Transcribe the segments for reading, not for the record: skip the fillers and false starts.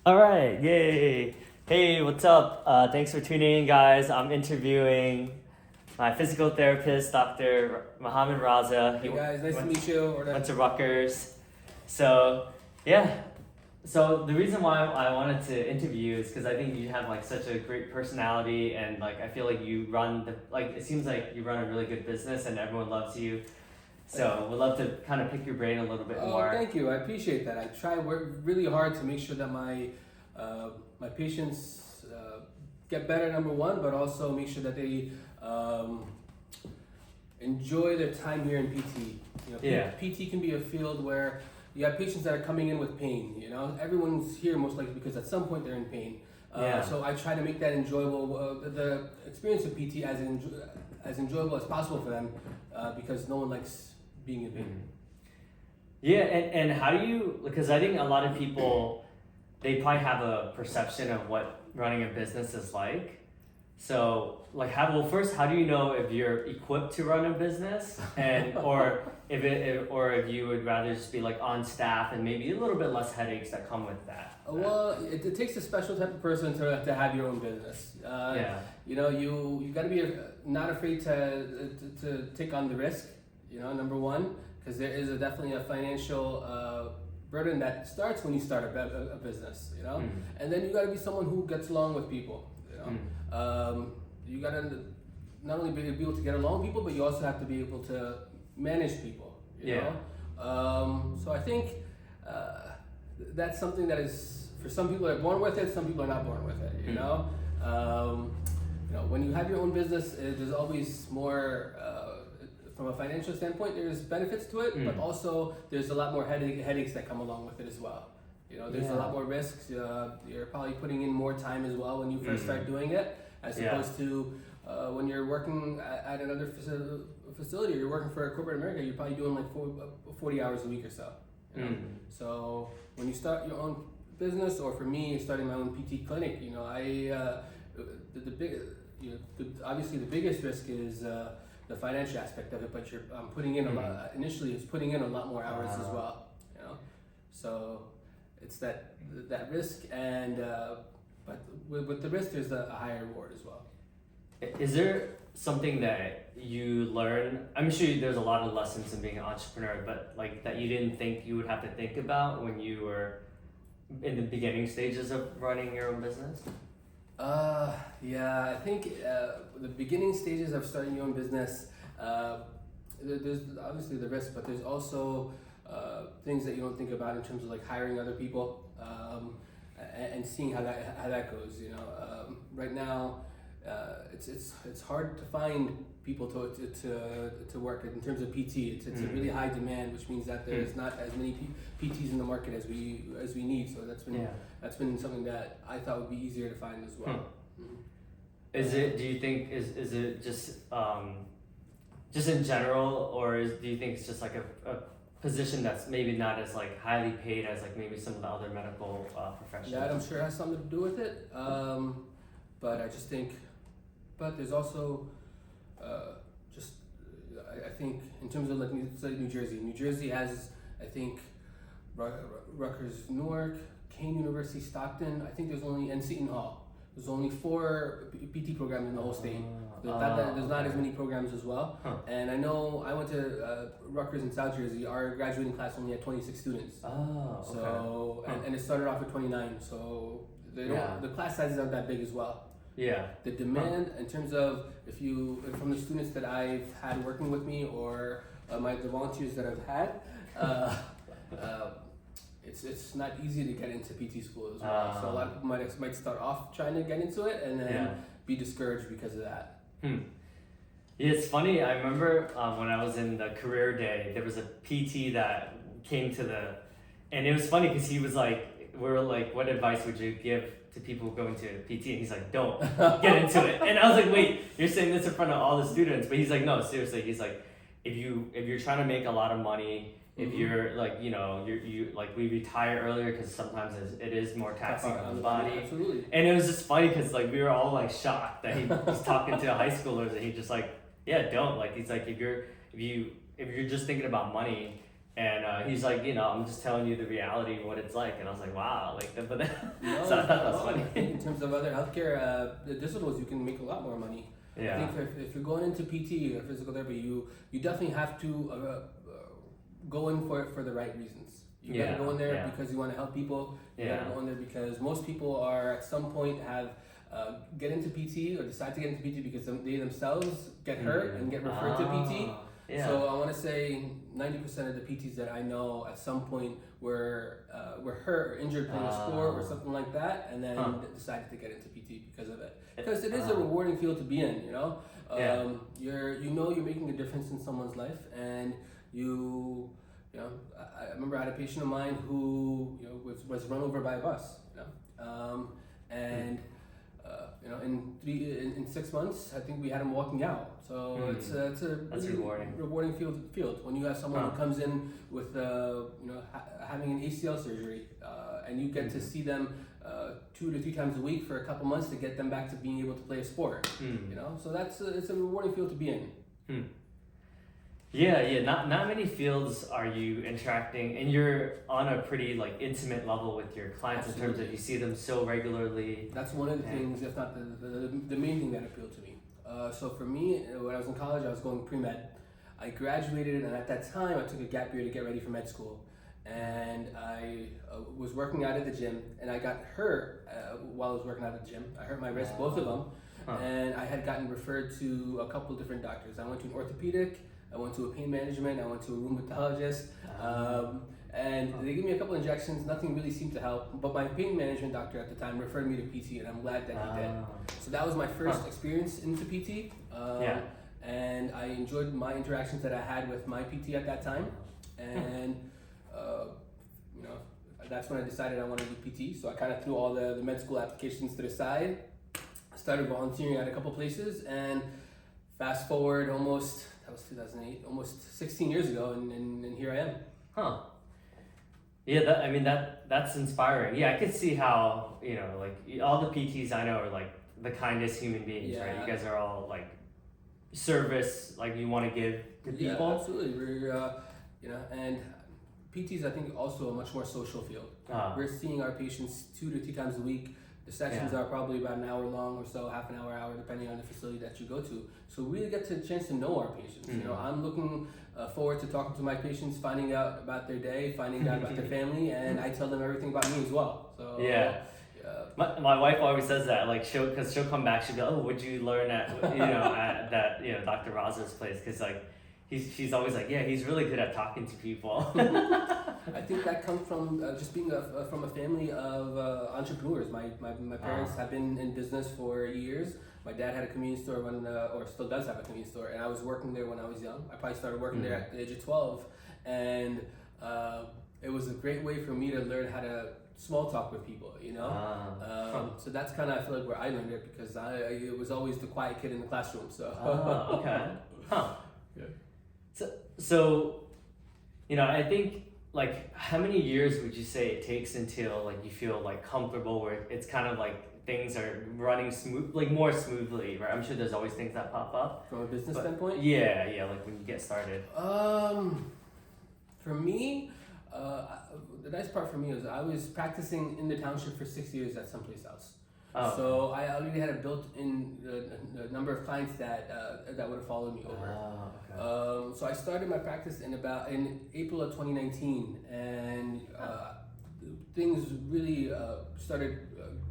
All right, yay. Hey, what's up? Thanks for tuning in, guys. I'm interviewing my physical therapist, Dr. Mohammed Raza. Hey guys, nice to meet you. Went to Rutgers. So, yeah. So the reason why I wanted to interview you is because I think you have like such a great personality, and like I feel like you run it seems like you run a really good business and everyone loves you. So we'd love to kind of pick your brain a little bit more. Thank you. I appreciate that. I try work really hard to make sure that my patients get better. Number one, but also make sure that they enjoy their time here in PT. PT can be a field where you have patients that are coming in with pain. Everyone's here most likely because at some point they're in pain. So I try to make that enjoyable, the experience of PT as enjoyable as possible for them, because no one likes being in pain. Mm-hmm. Yeah, and how do you, because I think a lot of people, they probably have a perception of what running a business is like. So like first, how do you know if you're equipped to run a business, and or if you would rather just be like on staff and maybe a little bit less headaches that come with that? Well, it takes a special type of person to have your own business. You got to be not afraid to take on the risk. Number one, because there is definitely a financial burden that starts when you start a business. And then you got to be someone who gets along with people. You got to not only be able to get along with people, but you also have to be able to manage people. You know? So I think that's something that is, for some people are born with it, some people are not born with it. When you have your own business, there's always more. From a financial standpoint, there's benefits to it, but also there's a lot more headaches that come along with it as well. There's a lot more risks. You're probably putting in more time as well when you first start doing it, as opposed to when you're working at another facility, or you're working for a corporate America, you're probably doing like 40 hours a week or so. So when you start your own business, or for me, starting my own PT clinic, obviously the biggest risk is the financial aspect of it, but you're putting in a lot. Initially, it's putting in a lot more hours as well. So it's that risk, and but with the risk, there's a higher reward as well. Is there something that you learn? I'm sure there's a lot of lessons in being an entrepreneur, but like that you didn't think you would have to think about when you were in the beginning stages of running your own business? I think the beginning stages of starting your own business, there's obviously the risk, but there's also things that you don't think about in terms of like hiring other people, and seeing how that goes. Right now, it's hard to find people to work in terms of PT. It's a really high demand, which means that there's not as many PTs in the market as we need. So that's been something that I thought would be easier to find as well. Is it? Do you think is it just in general, or do you think it's just like a position that's maybe not as like highly paid as like maybe some of the other medical professions? Yeah, I'm sure it has something to do with it. But I just think, but there's also I think in terms of like New Jersey. New Jersey has, I think, Rutgers, Newark, Kane University, Stockton. I think there's only, and Seton Hall. There's only 4 PT programs in the whole state. There's not as many programs as well. And I know I went to Rutgers in South Jersey. Our graduating class only had 26 students. So and it started off with 29. So the class sizes aren't that big as well. Yeah. The demand in terms of from the students that I've had working with me, or the volunteers that I've had, it's not easy to get into PT school as well. So a lot of people might start off trying to get into it and then be discouraged because of that. Yeah, it's funny. I remember when I was in the career day, there was a PT that came and it was funny because he was like, we were like, what advice would you give to people going to PT? And he's like, don't get into it. And I was like, wait, you're saying this in front of all the students? But he's like, no, seriously. He's like, if you're trying to make a lot of money, if you're like, you like, we retire earlier because sometimes it is more taxing on the body. Absolutely. And it was just funny because like we were all like shocked that he's talking to high schoolers, and he just like, yeah, don't, like, he's like, if you're just thinking about money, And he's like, I'm just telling you the reality of what it's like. And I was like, wow, like, but No, so I thought that was funny. I think in terms of other healthcare disciplines, you can make a lot more money. Yeah. I think if you're going into PT or physical therapy, you definitely have to go in for it for the right reasons. You gotta go in there because you want to help people. You gotta go in there because most people are at some point have get into PT or decide to get into PT because they themselves get hurt and get referred to PT. Yeah. So I want to say 90% of the PTs that I know at some point were hurt or injured playing a sport or something like that, and then decided to get into PT because of it. Because it is a rewarding field to be in, you're making a difference in someone's life, and I remember I had a patient of mine who was run over by a bus, and in 6 months, I think we had him walking out. So it's a really rewarding field when you have someone who comes in with having an ACL surgery, and you get to see them 2 to 3 times a week for a couple months to get them back to being able to play a sport. So it's a rewarding field to be in. Yeah. Not many fields are you interacting, and you're on a pretty like intimate level with your clients. Absolutely. In terms of you see them so regularly. That's one of the things, if not the main thing that appealed to me. So for me, when I was in college, I was going pre-med. I graduated, and at that time, I took a gap year to get ready for med school. And I was working out at the gym, and I got hurt while I was working out at the gym. I hurt my wrist, both of them, and I had gotten referred to a couple different doctors. I went to an orthopedic, I went to a pain management, I went to a rheumatologist, and they gave me a couple injections. Nothing really seemed to help, but my pain management doctor at the time referred me to PT, and I'm glad that he did. So that was my first experience into PT, and I enjoyed my interactions that I had with my PT at that time, and that's when I decided I wanted to do PT. So I kind of threw all the med school applications to the side, started volunteering at a couple places, and fast forward that was 2008, almost 16 years ago, and here I am. Yeah, that's inspiring. Yeah, I could see how, like all the PTs I know are like the kindest human beings, right? You guys are all like service, like you want to give to people. Yeah, absolutely. We're, and PTs, I think, also a much more social field. We're seeing our patients 2 to 3 times a week. The sessions are probably about an hour long or so, half an hour, depending on the facility that you go to. So we really get a chance to know our patients. I'm looking forward to talking to my patients, finding out about their day, finding out about their family, and I tell them everything about me as well. So my wife always says that, like she'll come back, she'll go, oh, what'd you learn at at that Dr. Raza's place? Because like she's always like, yeah, he's really good at talking to people. I think that comes from just being from a family of entrepreneurs. My parents have been in business for years. My dad had a convenience store or still does have a convenience store, and I was working there when I was young. I probably started working there at the age of 12, and it was a great way for me to learn how to small talk with people, So that's kind of, I feel like, where I learned it, because I was always the quiet kid in the classroom. So. Okay. Yeah. So, I think, like, how many years would you say it takes until like you feel like comfortable where it's kind of like things are running more smoothly, right? I'm sure there's always things that pop up from a business standpoint. Yeah, like when you get started. For me, the nice part for me was I was practicing in the township for 6 years at someplace else. So I already had a built-in number of clients that would have followed me over. So I started my practice in April of 2019, and things really started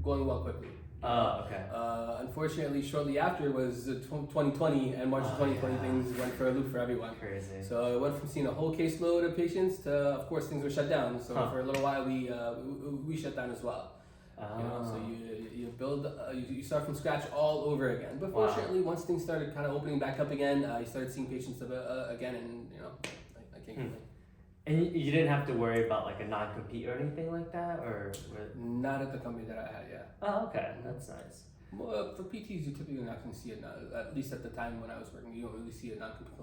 going well quickly. Unfortunately, shortly after was 2020, and March 2020 things went for a loop for everyone. Crazy. So I went from seeing a whole caseload of patients to, of course, things were shut down. So for a little while, we shut down as well. So you build, you start from scratch all over again. But fortunately, once things started kind of opening back up again, you started seeing patients again, and I can't complain. And you didn't have to worry about like a non-compete or anything like that, or? Not at the company that I had, yeah. Oh, okay, that's nice. Well, for PTs, you typically not going to see it. At least at the time when I was working, you don't really see a non-compete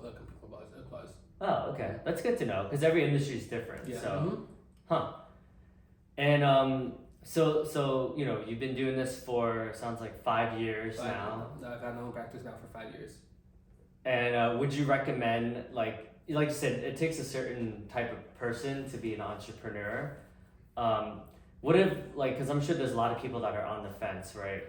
clause. Oh, okay, that's good to know, because every industry is different. Yeah. So, and so you've been doing this for, sounds like 5 years now. I've had my own practice now for 5 years. And would you recommend like like you said, it takes a certain type of person to be an entrepreneur. What if, like, because I'm sure there's a lot of people that are on the fence, right?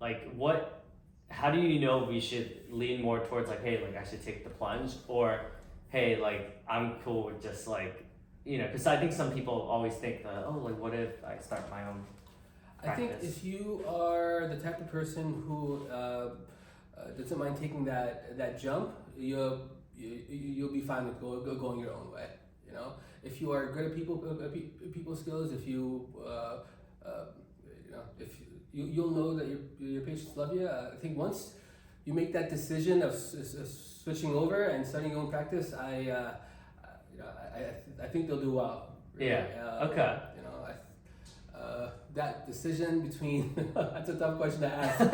Like what? How do you know we should lean more towards like, hey, like I should take the plunge, or hey, like I'm cool with just like, because I think some people always think that, oh, like what if I start my own practice? I think if you are the type of person who doesn't mind taking that jump, you'll be fine with going your own way. If you are good at people skills, if you if you'll know that your patients love you. I think once you make that decision of switching over and starting your own practice, I think they'll do well. Really. Yeah. Okay. That decision between that's a tough question to ask. I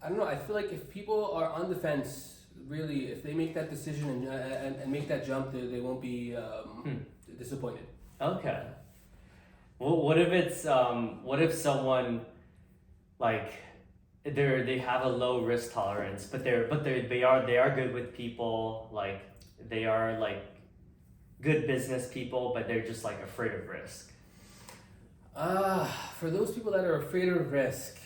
don't know. I feel like if people are on the fence, really, if they make that decision and make that jump, they won't be disappointed. Okay. Well, what if it's what if someone like they have a low risk tolerance, but they are good with people, like they are like good business people, but they're just like afraid of risk. For those people that are afraid of risk,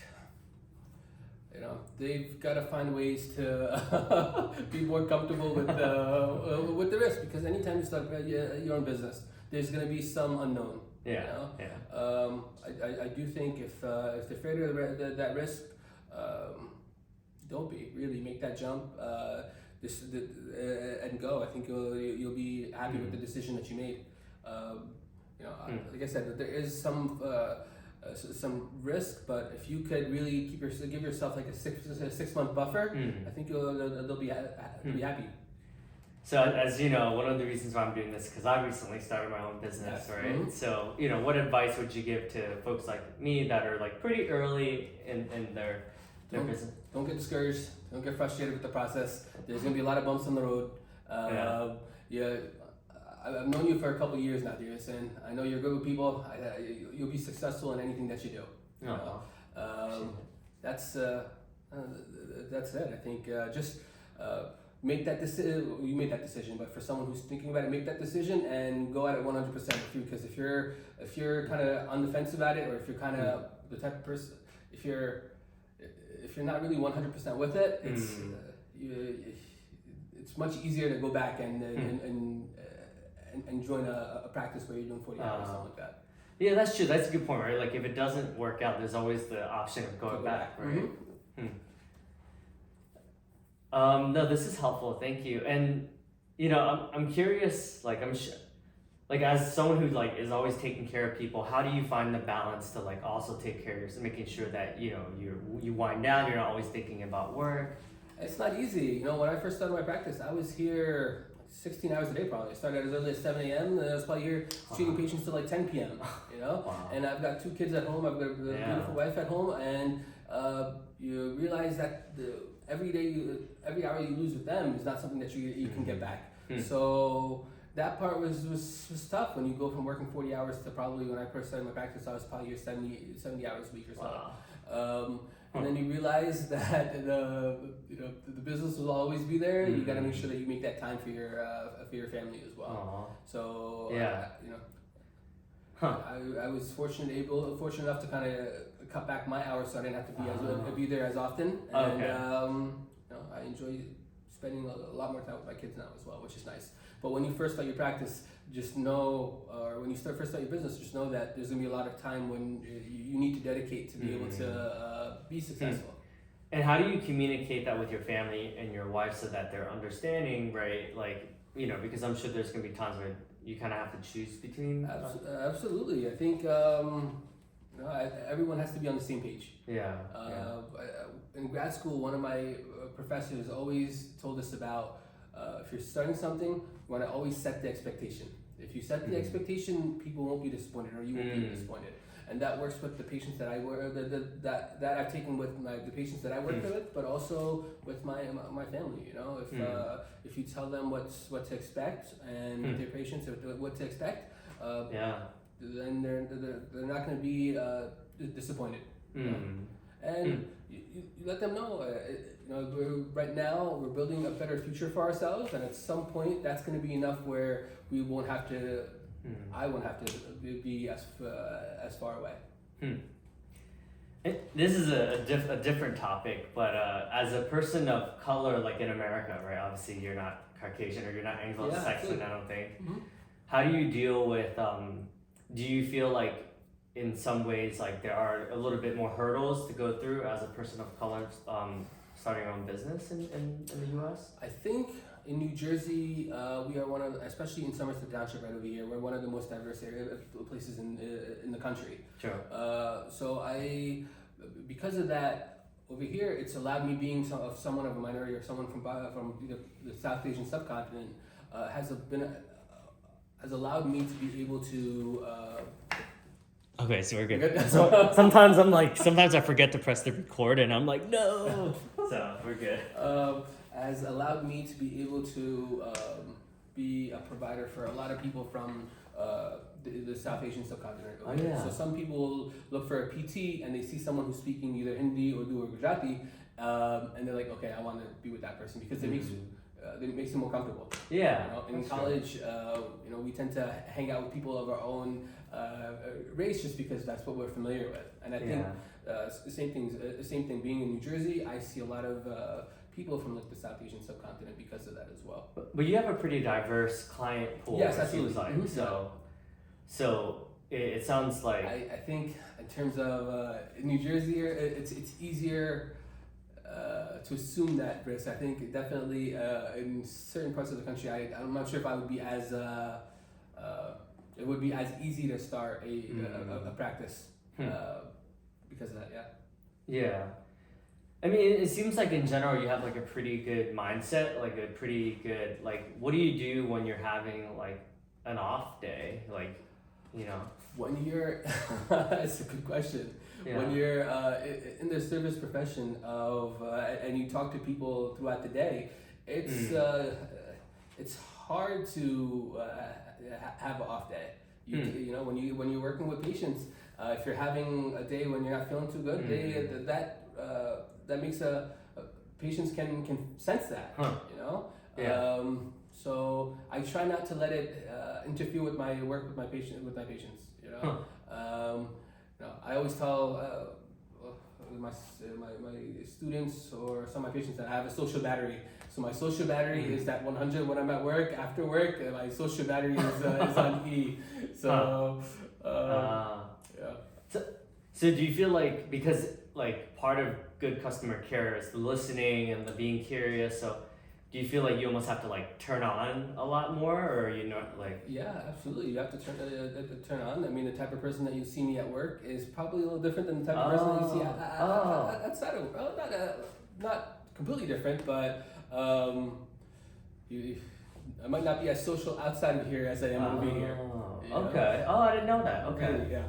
they've got to find ways to be more comfortable with the risk, because anytime you start your own business, there's going to be some unknown. I do think if they're afraid of that risk, don't be. Really make that jump and go. I think you'll be happy with the decision that you made. Like I said, there is some risk, but if you could really give yourself like a 6 month buffer, I think they'll be happy. So as you know, one of the reasons why I'm doing this, because I recently started my own business, right? Mm-hmm. So what advice would you give to folks like me that are like pretty early in their business? Don't get discouraged. Don't get frustrated with the process. There's gonna be a lot of bumps on the road. I've known you for a couple of years now, Dearson. I know you're good with people. You'll be successful in anything that you do. That's it. I think just make that decision. You made that decision, but for someone who's thinking about it, make that decision and go at it 100% with you. Because if you're kind of on the fence about it, or if you're kind of the type of person, if you're not really 100% with it, it's much easier to go back and join a practice where you're doing 40 hours, something like that. Yeah, that's true. That's a good point, right? Like if it doesn't work out, there's always the option of going back, right? Mm-hmm. No, this is helpful. Thank you. And I'm curious. Like like as someone who like is always taking care of people, how do you find the balance to like also take care of yourself, making sure that you wind down, you're not always thinking about work? It's not easy. When I first started my practice, I was here 16 hours a day probably. I started as early as 7 a.m. and I was probably here treating patients till like 10 p.m. Wow. And I've got 2 kids at home. I've got a beautiful wife at home, and you realize that every hour you lose with them is not something that you can get back. So that part was tough when you go from working 40 hours to probably, when I first started my practice, I was probably here 70 hours a week or so. Wow. And then you realize that the business will always be there. You got to make sure that you make that time for your family as well. So I was fortunate enough to kind of cut back my hours, so I didn't have to be there as often. And I enjoy spending a lot more time with my kids now as well, which is nice. But when you first start your practice, just know, or when you first start your business, just know that there's going to be a lot of time when you need to dedicate to be able to be successful. And how do you communicate that with your family and your wife so that they're understanding, right? Like, because I'm sure there's going to be times where you kind of have to choose between. Absolutely. I think everyone has to be on the same page. In grad school, one of my professors always told us about if you're starting something, you want to always set the expectation. If you set the expectation, people won't be disappointed, or you won't be disappointed. And that works with the patients that I work that I've taken with the patients that I work with, but also with my family. If you tell them what to expect, and with their patients what to expect, then they're not going to be disappointed. and you let them know. Right now we're building a better future for ourselves, and at some point that's going to be enough where we won't have to. I won't have to be as far away. This is a different topic, but as a person of color, like in America, right? Obviously, you're not Caucasian or you're not Anglo-Saxon. I don't think. Mm-hmm. How do you deal with? Do you feel like in some ways like there are a little bit more hurdles to go through as a person of color starting your own business in the U.S.? I think in New Jersey, we are one of, especially in Somerset Township right over here, we're one of the most diverse places in the country. Sure. So because of that, over here, it's allowed me being someone of a minority or someone from either the South Asian subcontinent has allowed me to be able to. Okay, so we're good. So sometimes I forget to press the record, and I'm like, no. So we're good. Has allowed me to be able to be a provider for a lot of people from the South Asian subcontinent. Oh, yeah. So some people look for a PT and they see someone who's speaking either Hindi or Urdu or Gujarati, and they're like, okay, I want to be with that person because it makes them more comfortable. Yeah. In college, we tend to hang out with people of our own race just because that's what we're familiar with. And I think the same thing. Being in New Jersey, I see a lot of people from like the South Asian subcontinent because of that as well. But you have a pretty diverse client pool. Yes, absolutely. Like. So it sounds like I think in terms of in New Jersey, it's easier to assume that risk. I think definitely in certain parts of the country, I'm not sure if I would be as it would be as easy to start a practice because of that. Yeah. Yeah. I mean, it seems like in general you have like a pretty good mindset, like a pretty good, like, what do you do when you're having like an off day? Like, When you're, that's a good question. Yeah. When you're in the service profession and you talk to people throughout the day, it's hard to have an off day. When you're working with patients, if you're having a day when you're not feeling too good, that makes patients can sense that. Yeah. So I try not to let it interfere with my work with my patients. I always tell my students or some of my patients that I have a social battery. So my social battery is at 100 when I'm at work. After work, my social battery is on E. So yeah. So do you feel like, because like part of good customer care is the listening and the being curious, so do you feel like you almost have to like turn on a lot more, or are you not like? Yeah, absolutely. You have to turn on. I mean, the type of person that you see me at work is probably a little different than the type of person that you see outside of not completely different, but I might not be as social outside of here as I am over here. Okay. Oh, I didn't know that. Okay. Really, yeah.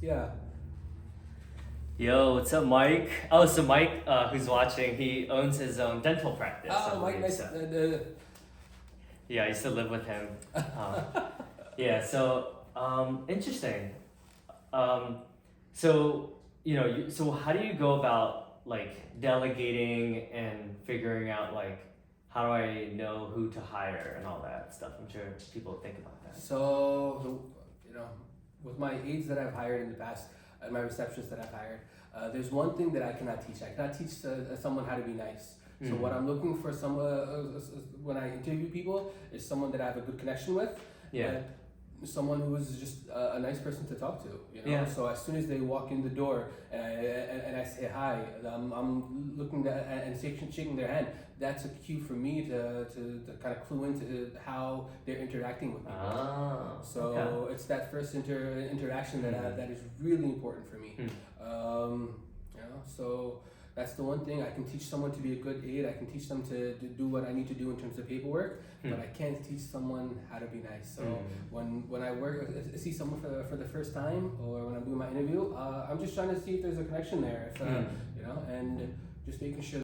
Yeah. Yo, what's up, Mike? Oh, so Mike, who's watching, he owns his own dental practice. Oh, Mike, nice. Yeah, I used to live with him. Yeah, so interesting. So so how do you go about like delegating and figuring out like how do I know who to hire and all that stuff? I'm sure people think about that. So with my aides that I've hired in the past, my receptionists that I've hired, there's one thing that I cannot teach. I cannot teach someone how to be nice. So what I'm looking for when I interview people is someone that I have a good connection with. Yeah. Someone who is just a nice person to talk to. Yeah. So as soon as they walk in the door and I say hi, I'm looking and shaking their hand. That's a cue for me to kind of clue into how they're interacting with people. So it's that first interaction that is really important for me. So that's the one thing. I can teach someone to be a good aide. I can teach them to do what I need to do in terms of paperwork, but I can't teach someone how to be nice. So when I see someone for the first time, or when I'm doing my interview, I'm just trying to see if there's a connection there. And just making sure